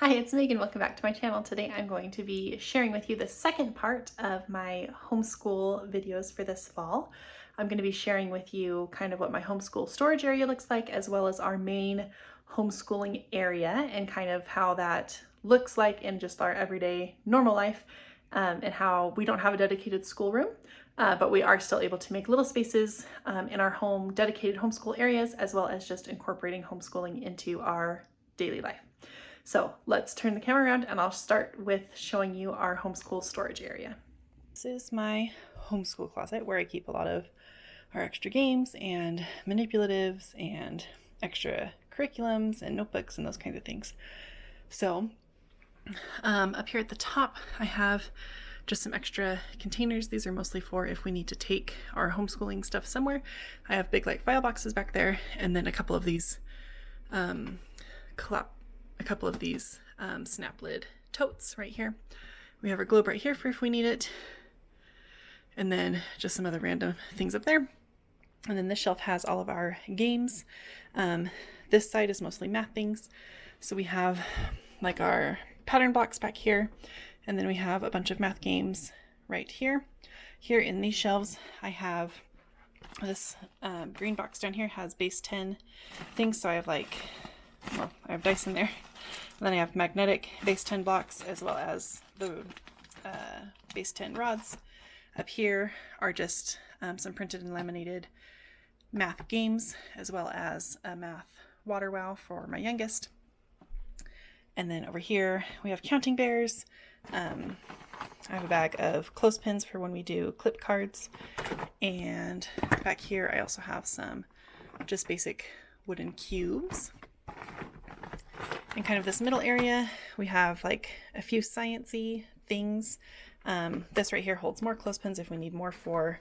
Hi, it's Megan. Welcome back to my channel. Today I'm going to be sharing with you the second part of my homeschool videos for this fall. I'm going to be sharing with you kind of what my homeschool storage area looks like, as well as our main homeschooling area and kind of how that looks like in just our everyday normal life, and how we don't have a dedicated schoolroom, but we are still able to make little spaces in our home, dedicated homeschool areas, as well as just incorporating homeschooling into our daily life. So let's turn the camera around and I'll start with showing you our homeschool storage area. This is my homeschool closet where I keep a lot of our extra games and manipulatives and extra curriculums and notebooks and those kinds of things. So up here at the top, I have just some extra containers. These are mostly for if we need to take our homeschooling stuff somewhere. I have big like file boxes back there, and then a couple of these snap lid totes right here. We have our globe right here for if we need it, and then just some other random things up there. And then this shelf has all of our games. This side is mostly math things, so we have like our pattern blocks back here, and then we have a bunch of math games right here. Here in these shelves I have this green box down here has base 10 things, so I have I have dice in there. And then I have magnetic base 10 blocks, as well as the base 10 rods. Up here are just some printed and laminated math games, as well as a math water wow for my youngest. And then over here we have counting bears. I have a bag of clothespins for when we do clip cards. And back here I also have some just basic wooden cubes. In kind of this middle area, we have like a few science-y things. This right here holds more clothespins if we need more for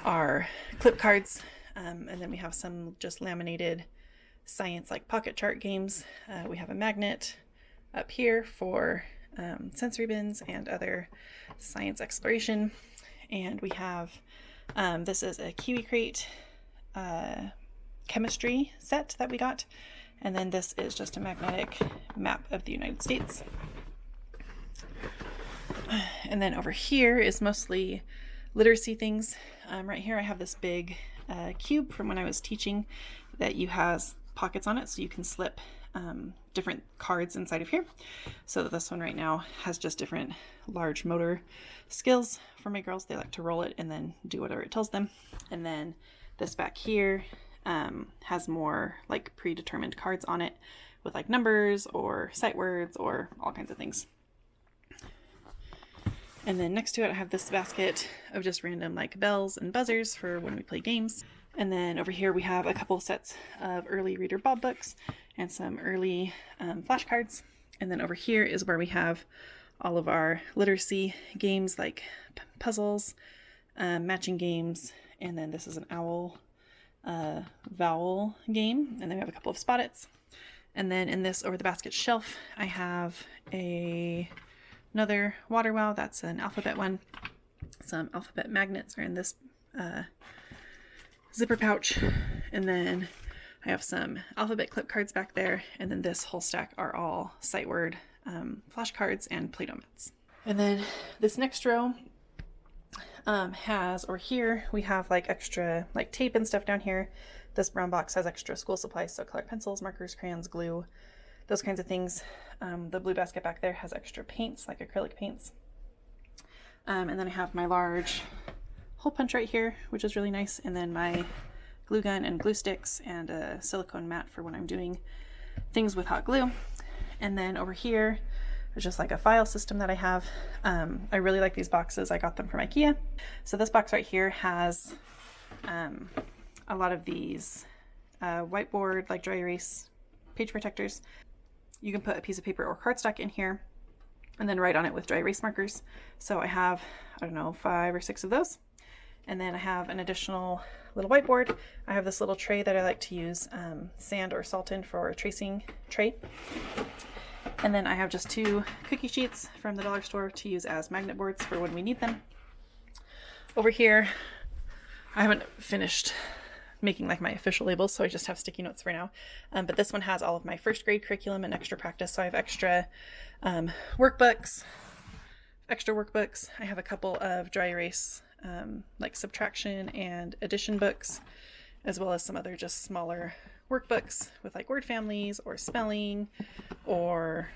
our clip cards. And then we have some just laminated science like pocket chart games. We have a magnet up here for sensory bins and other science exploration. And we have, this is a Kiwi Crate chemistry set that we got. And then this is just a magnetic map of the United States. And then over here is mostly literacy things. Right here I have this big cube from when I was teaching that has pockets on it, so you can slip different cards inside of here. So this one right now has just different large motor skills for my girls. They like to roll it and then do whatever it tells them. And then this back here has more like predetermined cards on it with like numbers or sight words or all kinds of things. And then next to it I have this basket of just random like bells and buzzers for when we play games. And then over here we have a couple sets of early Reader Bob books and some early flashcards. And then over here is where we have all of our literacy games like puzzles, matching games, and then this is an owl vowel game, and then we have a couple of spot-its. And then in this over the basket shelf I have another water wow. That's an alphabet one. Some alphabet magnets are in this zipper pouch, and then I have some alphabet clip cards back there, and then this whole stack are all sight word flashcards and Play-Doh mats. And then this next row has, or here we have like extra like tape and stuff down here. This brown box has extra school supplies, so colored pencils, markers, crayons, glue, those kinds of things. The blue basket back there has extra paints, like acrylic paints. And then I have my large hole punch right here, which is really nice, and then my glue gun and glue sticks and a silicone mat for when I'm doing things with hot glue. And then over here it's just like a file system that I have. I really like these boxes. I got them from IKEA. So this box right here has a lot of these whiteboard, like dry erase page protectors. You can put a piece of paper or cardstock in here and then write on it with dry erase markers. So I have, I don't know, 5 or 6 of those. And then I have an additional little whiteboard. I have this little tray that I like to use sand or salt in for a tracing tray. And then I have just 2 cookie sheets from the dollar store to use as magnet boards for when we need them. Over here, I haven't finished making like my official labels, so I just have sticky notes for now. But this one has all of my first grade curriculum and extra practice. So I have extra workbooks, I have a couple of dry erase, like subtraction and addition books, as well as some other just smaller workbooks with like word families or spelling, or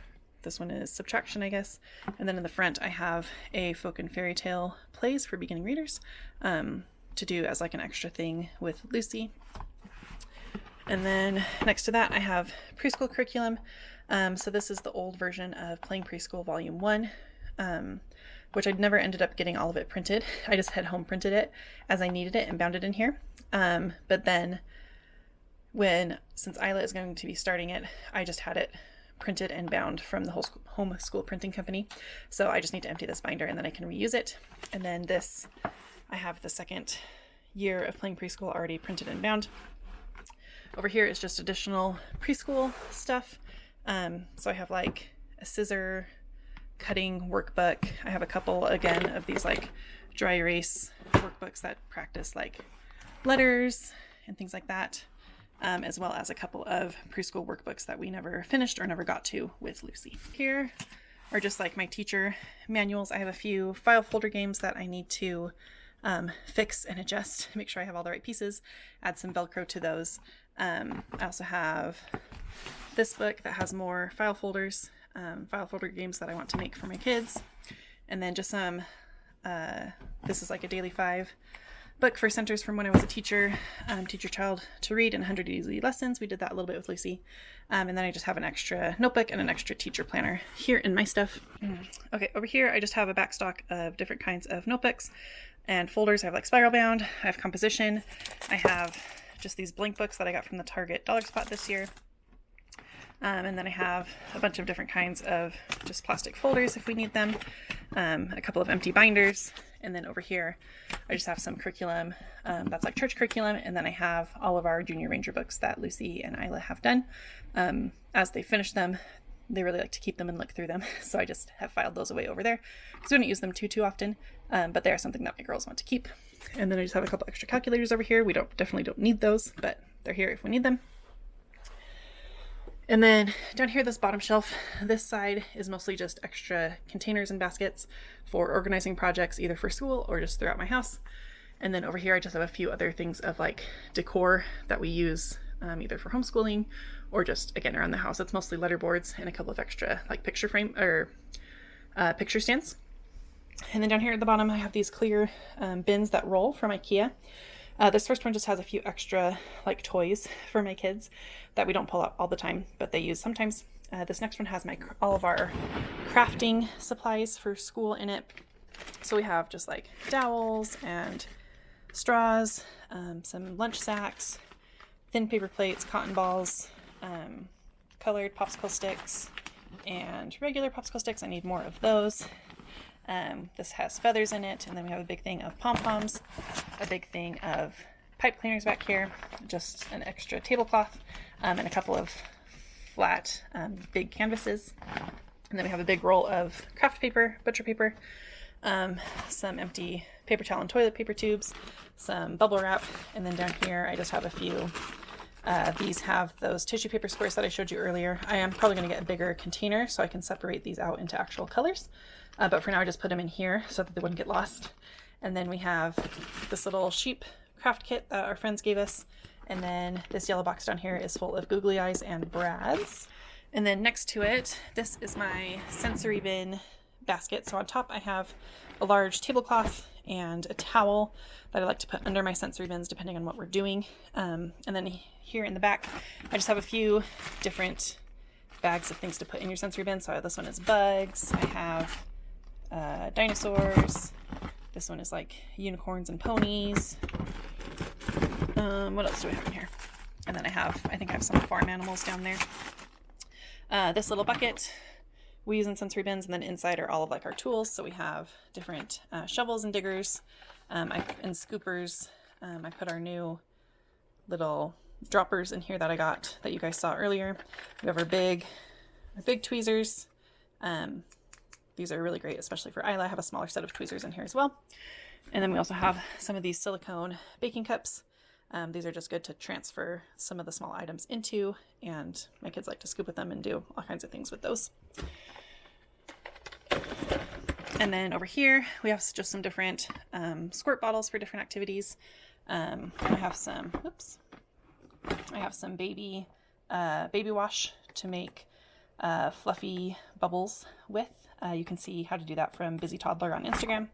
this one is subtraction, I guess. And then in the front, I have a folk and fairy tale plays for beginning readers to do as like an extra thing with Lucy. And then next to that, I have preschool curriculum. So this is the old version of Playing Preschool Volume 1, which I'd never ended up getting all of it printed. I just had home printed it as I needed it and bound it in here. But then since Isla is going to be starting it, I just had it printed and bound from the Homeschool printing company. So I just need to empty this binder and then I can reuse it. And then this, I have the second year of Playing Preschool already printed and bound. Over here is just additional preschool stuff. So I have like a scissor cutting workbook. I have a couple again of these like dry erase workbooks that practice like letters and things like that. As well as a couple of preschool workbooks that we never finished or never got to with Lucy. Here are just like my teacher manuals. I have a few file folder games that I need to fix and adjust, make sure I have all the right pieces, add some Velcro to those. I also have this book that has more file folders, file folder games that I want to make for my kids. And then just some, this is like a Daily 5 book for centers from when I was a teacher, teach your child to read in 100 easy lessons. We did that a little bit with Lucy. And then I just have an extra notebook and an extra teacher planner here in my stuff. Okay, over here I just have a back stock of different kinds of notebooks and folders. I have like spiral bound, I have composition, I have just these blank books that I got from the Target dollar spot this year. And then I have a bunch of different kinds of just plastic folders if we need them, a couple of empty binders, and then over here I just have some curriculum that's like church curriculum, and then I have all of our Junior Ranger books that Lucy and Isla have done. As they finish them, they really like to keep them and look through them, so I just have filed those away over there because we don't use them too often, but they are something that my girls want to keep. And then I just have a couple extra calculators over here. We definitely don't need those, but they're here if we need them. And then down here, this bottom shelf, this side is mostly just extra containers and baskets for organizing projects, either for school or just throughout my house. And then over here, I just have a few other things of like decor that we use either for homeschooling or just, again, around the house. It's mostly letter boards and a couple of extra like picture frame or picture stands. And then down here at the bottom, I have these clear bins that roll from IKEA. This first one just has a few extra like toys for my kids that we don't pull out all the time, but they use sometimes. This next one has all of our crafting supplies for school in it. So we have just like dowels and straws, some lunch sacks, thin paper plates, cotton balls, colored popsicle sticks, and regular popsicle sticks. I need more of those. This has feathers in it, and then we have a big thing of pom-poms, a big thing of pipe cleaners back here, just an extra tablecloth, and a couple of flat big canvases. And then we have a big roll of craft paper, butcher paper, some empty paper towel and toilet paper tubes, some bubble wrap, and then down here I just have a few. These have those tissue paper squares that I showed you earlier. I am probably going to get a bigger container so I can separate these out into actual colors. But for now, I just put them in here so that they wouldn't get lost. And then we have this little sheep craft kit that our friends gave us. And then this yellow box down here is full of googly eyes and brads. And then next to it, this is my sensory bin basket. So on top, I have a large tablecloth and a towel that I like to put under my sensory bins depending on what we're doing. And then here in the back, I just have a few different bags of things to put in your sensory bin. So this one is bugs. I have dinosaurs. This one is like unicorns and ponies. What else do we have in here? And then I think I have some farm animals down there. This little bucket we use in sensory bins, and then inside are all of like our tools. So we have different shovels and diggers and scoopers. I put our new little droppers in here that I got that you guys saw earlier. We have our big tweezers. These are really great, especially for Isla. I have a smaller set of tweezers in here as well. And then we also have some of these silicone baking cups. These are just good to transfer some of the small items into, and my kids like to scoop with them and do all kinds of things with those. And then over here, we have just some different squirt bottles for different activities. I have some baby wash to make fluffy bubbles with. You can see how to do that from Busy Toddler on Instagram.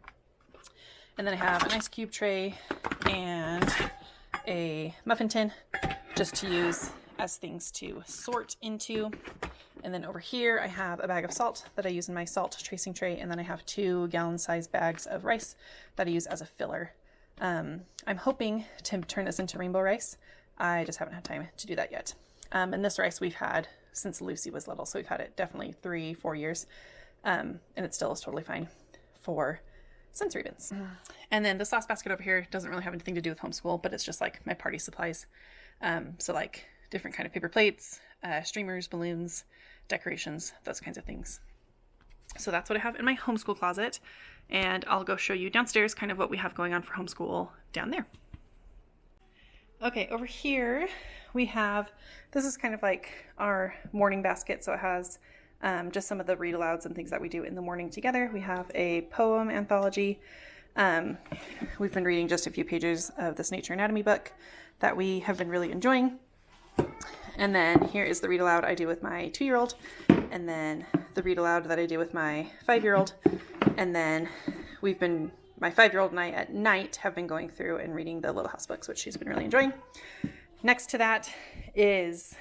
And then I have an ice cube tray and a muffin tin just to use as things to sort into. And then over here I have a bag of salt that I use in my salt tracing tray, and then I have 2 gallon-sized bags of rice that I use as a filler. I'm hoping to turn this into rainbow rice. I just haven't had time to do that yet. And this rice we've had since Lucy was little, so we've had it definitely 3-4 years, and it still is totally fine for sensory bins. And then the sauce basket over here doesn't really have anything to do with homeschool, but it's just like my party supplies. So like different kind of paper plates, streamers, balloons, decorations, those kinds of things. So that's what I have in my homeschool closet, and I'll go show you downstairs kind of what we have going on for homeschool down there. Okay, over here we have, this is kind of like our morning basket, so it has just some of the read alouds and things that we do in the morning together. We have a poem anthology. We've been reading just a few pages of this Nature Anatomy book that we have been really enjoying. And then here is the read aloud I do with my 2-year-old, and then the read aloud that I do with my 5-year-old. And then my 5-year-old and I at night have been going through and reading the Little House books, which she's been really enjoying. Next to that is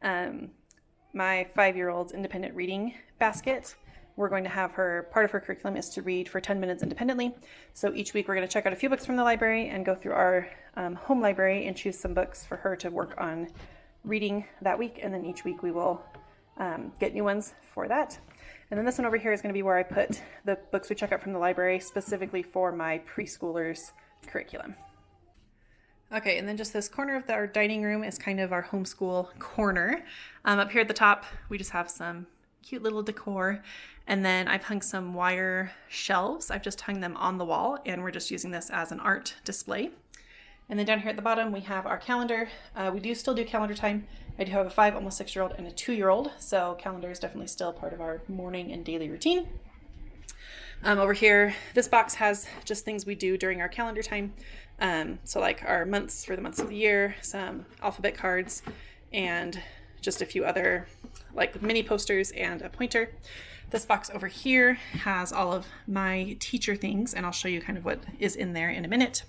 my 5-year-old's independent reading basket. We're going to have part of her curriculum is to read for 10 minutes independently. So each week we're going to check out a few books from the library and go through our home library and choose some books for her to work on reading that week. And then each week we will get new ones for that. And then this one over here is going to be where I put the books we check out from the library specifically for my preschoolers' curriculum. Okay, and then just this corner of our dining room is kind of our homeschool corner. Up here at the top, we just have some cute little decor. And then I've hung some wire shelves. I've just hung them on the wall, and we're just using this as an art display. And then down here at the bottom, we have our calendar. We do still do calendar time. I do have a 5, almost 6-year-old and a 2-year-old. So calendar is definitely still part of our morning and daily routine. Over here, this box has just things we do during our calendar time. So like our months for the months of the year, some alphabet cards, and just a few other like mini posters and a pointer. This box over here has all of my teacher things, and I'll show you kind of what is in there in a minute.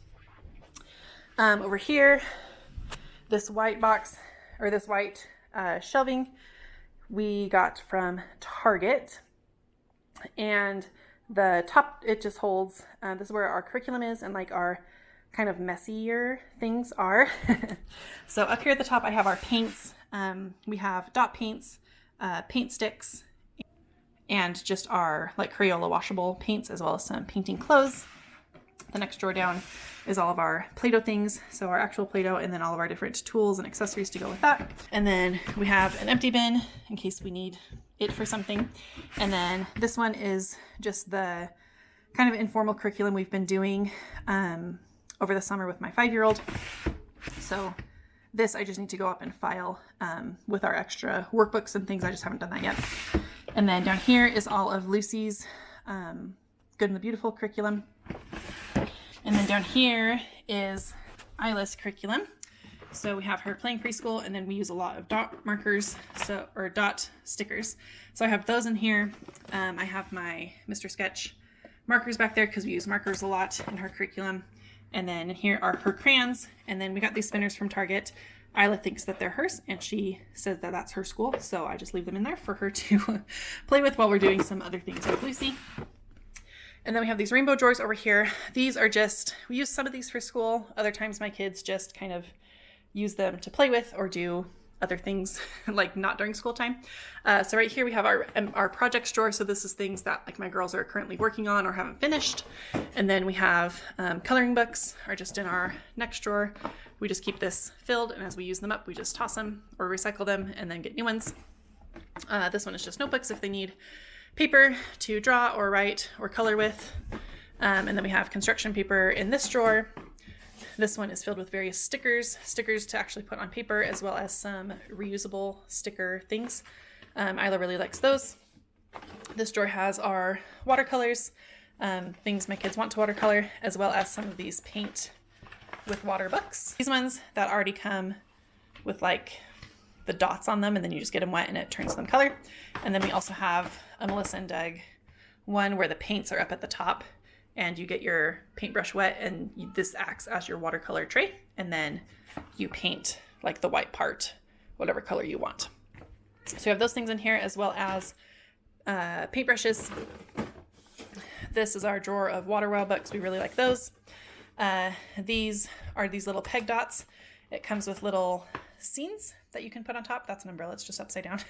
Over here, this white box, or this white shelving, we got from Target, and the top, it just holds, this is where our curriculum is and like our kind of messier things are. So up here at the top, I have our paints. We have dot paints, paint sticks, and just our like Crayola washable paints, as well as some painting clothes. The next drawer down is all of our Play-Doh things, so our actual Play-Doh, and then all of our different tools and accessories to go with that. And then we have an empty bin in case we need it for something. And then this one is just the kind of informal curriculum we've been doing over the summer with my 5-year-old. So this I just need to go up and file with our extra workbooks and things. I just haven't done that yet. And then down here is all of Lucy's Good and the Beautiful curriculum. And then down here is Isla's curriculum. So we have her playing preschool, and then we use a lot of dot markers, or dot stickers. So I have those in here. I have my Mr. Sketch markers back there because we use markers a lot in her curriculum. And then here are her crayons. And then we got these spinners from Target. Isla thinks that they're hers, and she says that that's her school. So I just leave them in there for her to play with while we're doing some other things with Lucy. And then we have these rainbow drawers over here. These are just, we use some of these for school. Other times my kids just kind of use them to play with or do other things like not during school time. So right here we have our projects drawer. So this is things that like my girls are currently working on or haven't finished. And then we have coloring books are just in our next drawer. We just keep this filled, and as we use them up, we just toss them or recycle them and then get new ones. This one is just notebooks if they need paper to draw or write or color with. And then we have construction paper in this drawer. This one is filled with various stickers to actually put on paper, as well as some reusable sticker things. Isla really likes those. This drawer has our watercolors, things my kids want to watercolor, as well as some of these paint with water books. These ones that already come with like the dots on them, and then you just get them wet and it turns them color. And then we also have a Melissa and Doug one where the paints are up at the top and you get your paintbrush wet, and this acts as your watercolor tray, and then you paint like the white part, whatever color you want. So you have those things in here, as well as paintbrushes. This is our drawer of water well books. We really like those. These are these little peg dots. It comes with little scenes that you can put on top. That's an umbrella, it's just upside down.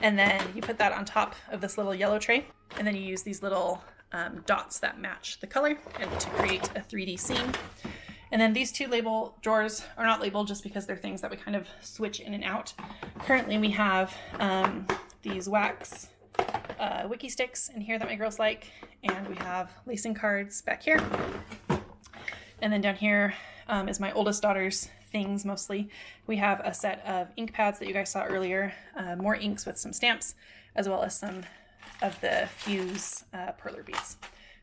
And then you put that on top of this little yellow tray, and then you use these little dots that match the color and to create a 3D scene. And then these two label drawers are not labeled just because they're things that we kind of switch in and out. Currently we have these wax wiki sticks in here that my girls like, and we have lacing cards back here. And then down here is my oldest daughter's things mostly. We have a set of ink pads that you guys saw earlier, more inks with some stamps, as well as some of the Fuse perler beads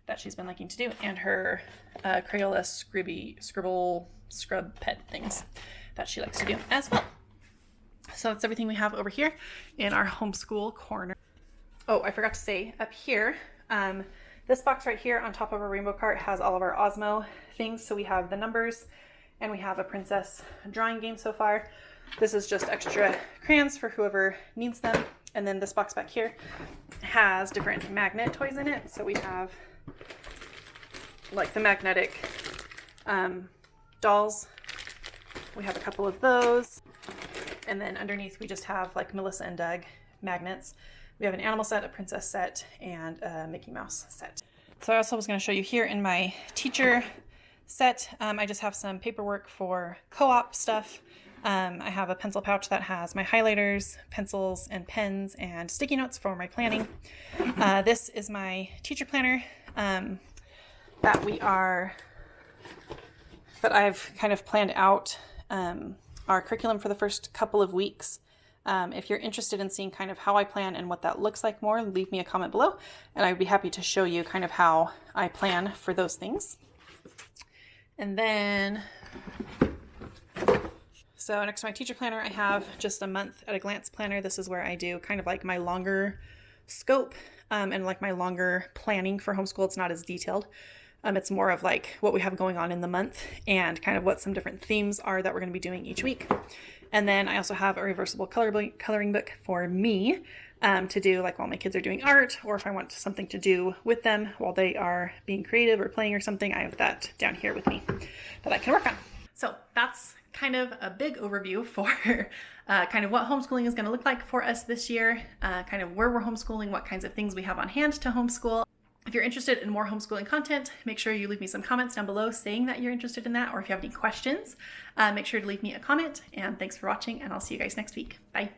that she's been liking to do, and her Crayola scribble scrub pet things that she likes to do as well. So that's everything we have over here in our homeschool corner. Oh, I forgot to say up here, this box right here on top of our rainbow cart has all of our Osmo things. So we have the numbers, and we have a princess drawing game so far. This is just extra crayons for whoever needs them. And then this box back here has different magnet toys in it. So we have like the magnetic dolls. We have a couple of those. And then underneath we just have like Melissa and Doug magnets. We have an animal set, a princess set, and a Mickey Mouse set. So I also was going to show you here in my teacher set, I just have some paperwork for co-op stuff. I have a pencil pouch that has my highlighters, pencils, and pens, and sticky notes for my planning. This is my teacher planner that I've kind of planned out our curriculum for the first couple of weeks. If you're interested in seeing kind of how I plan and what that looks like more, leave me a comment below, and I'd be happy to show you kind of how I plan for those things. And then, so next to my teacher planner, I have just a month at a glance planner. This is where I do kind of like my longer scope and like my longer planning for homeschool. It's not as detailed. It's more of like what we have going on in the month and kind of what some different themes are that we're going to be doing each week. And then I also have a reversible coloring book for me to do like while my kids are doing art, or if I want something to do with them while they are being creative or playing or something, I have that down here with me that I can work on. So that's kind of a big overview for kind of what homeschooling is going to look like for us this year, kind of where we're homeschooling, what kinds of things we have on hand to homeschool. If you're interested in more homeschooling content, make sure you leave me some comments down below saying that you're interested in that, or if you have any questions, make sure to leave me a comment. And thanks for watching, and I'll see you guys next week. Bye.